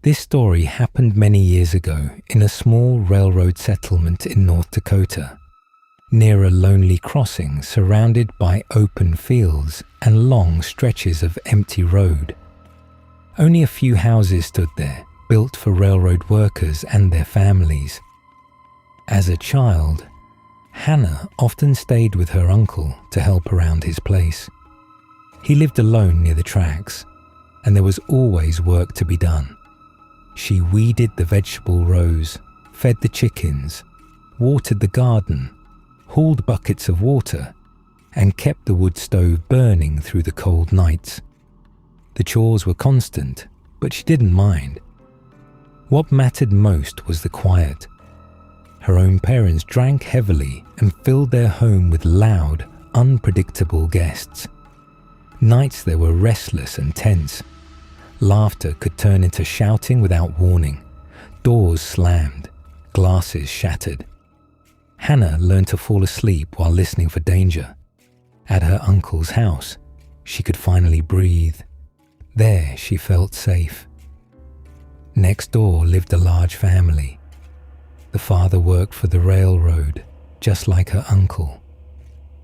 This story happened many years ago in a small railroad settlement in North Dakota, near a lonely crossing surrounded by open fields and long stretches of empty road. Only a few houses stood there, built for railroad workers and their families. As a child, Hannah often stayed with her uncle to help around his place. He lived alone near the tracks, and there was always work to be done. She weeded the vegetable rows, fed the chickens, watered the garden, hauled buckets of water, and kept the wood stove burning through the cold nights. The chores were constant, but she didn't mind. What mattered most was the quiet. Her own parents drank heavily and filled their home with loud, unpredictable guests. Nights there were restless and tense. Laughter could turn into shouting without warning. Doors slammed, glasses shattered. Hannah learned to fall asleep while listening for danger. At her uncle's house, she could finally breathe. There she felt safe. Next door lived a large family. The father worked for the railroad, just like her uncle.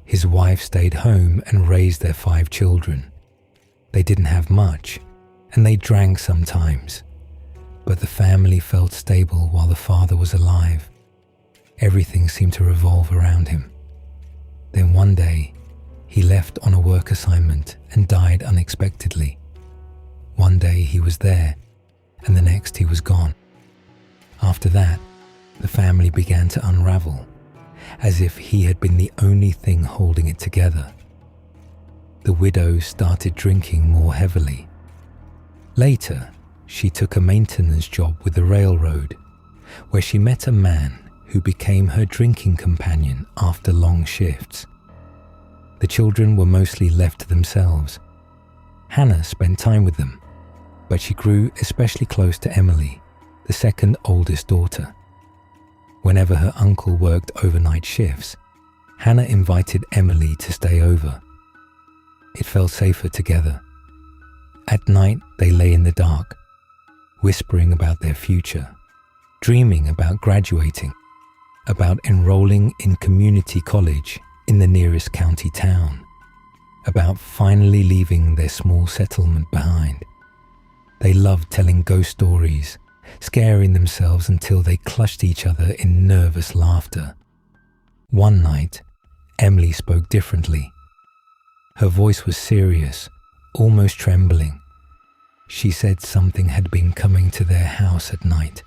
His wife stayed home and raised their 5 children. They didn't have much, and they drank sometimes, but the family felt stable while the father was alive. Everything seemed to revolve around him. Then one day, he left on a work assignment and died unexpectedly. One day he was there, and the next he was gone. After that, the family began to unravel, as if he had been the only thing holding it together. The widow started drinking more heavily. Later, she took a maintenance job with the railroad, where she met a man who became her drinking companion after long shifts. The children were mostly left to themselves. Hannah spent time with them, but she grew especially close to Emily, the second oldest daughter. Whenever her uncle worked overnight shifts, Hannah invited Emily to stay over. It felt safer together. At night, they lay in the dark, whispering about their future, dreaming about graduating, about enrolling in community college in the nearest county town, about finally leaving their small settlement behind. They loved telling ghost stories, scaring themselves until they clutched each other in nervous laughter. One night, Emily spoke differently. Her voice was serious, almost trembling. She said something had been coming to their house at night.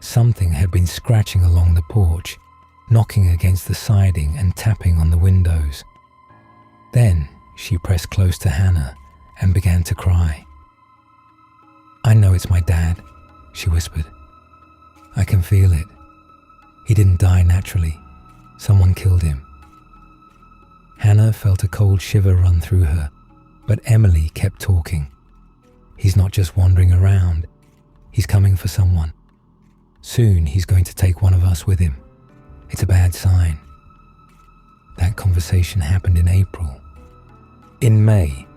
Something had been scratching along the porch, knocking against the siding and tapping on the windows. Then she pressed close to Hannah and began to cry. "I know it's my dad," she whispered. "I can feel it. He didn't die naturally. Someone killed him." Hannah felt a cold shiver run through her, but Emily kept talking. "He's not just wandering around. He's coming for someone. Soon he's going to take one of us with him. It's a bad sign." That conversation happened in April. In May,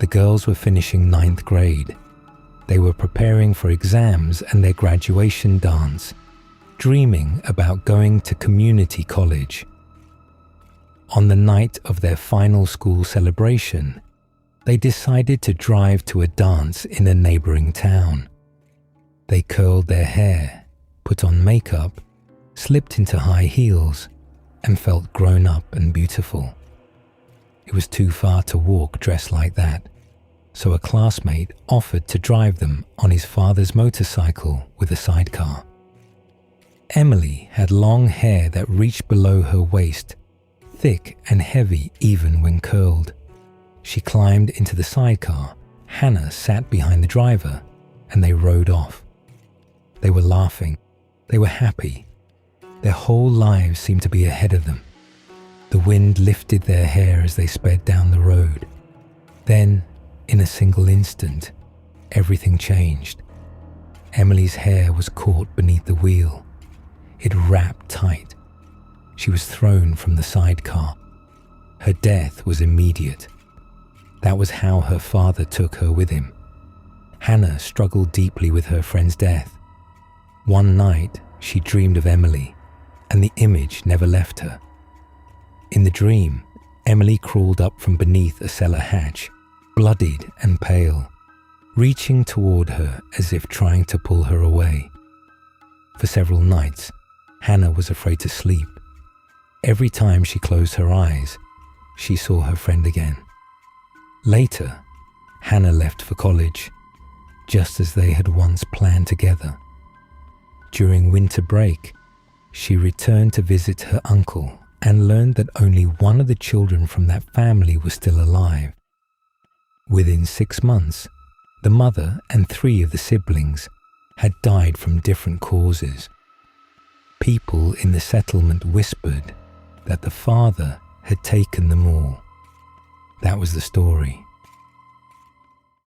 the girls were finishing 9th grade. They were preparing for exams and their graduation dance, dreaming about going to community college. On the night of their final school celebration, they decided to drive to a dance in a neighboring town. They curled their hair, put on makeup, slipped into high heels, and felt grown up and beautiful. It was too far to walk dressed like that, so a classmate offered to drive them on his father's motorcycle with a sidecar. Emily had long hair that reached below her waist, thick and heavy even when curled. She climbed into the sidecar, Hannah sat behind the driver, and they rode off. They were laughing, they were happy. Their whole lives seemed to be ahead of them. The wind lifted their hair as they sped down the road. Then, in a single instant, everything changed. Emily's hair was caught beneath the wheel. It wrapped tight. She was thrown from the sidecar. Her death was immediate. That was how her father took her with him. Hannah struggled deeply with her friend's death. One night, she dreamed of Emily, and the image never left her. In the dream, Emily crawled up from beneath a cellar hatch, bloodied and pale, reaching toward her as if trying to pull her away. For several nights, Hannah was afraid to sleep. Every time she closed her eyes, she saw her friend again. Later, Hannah left for college, just as they had once planned together. During winter break, she returned to visit her uncle and learned that only one of the children from that family was still alive. Within 6 months, the mother and 3 of the siblings had died from different causes. People in the settlement whispered that the father had taken them all. That was the story.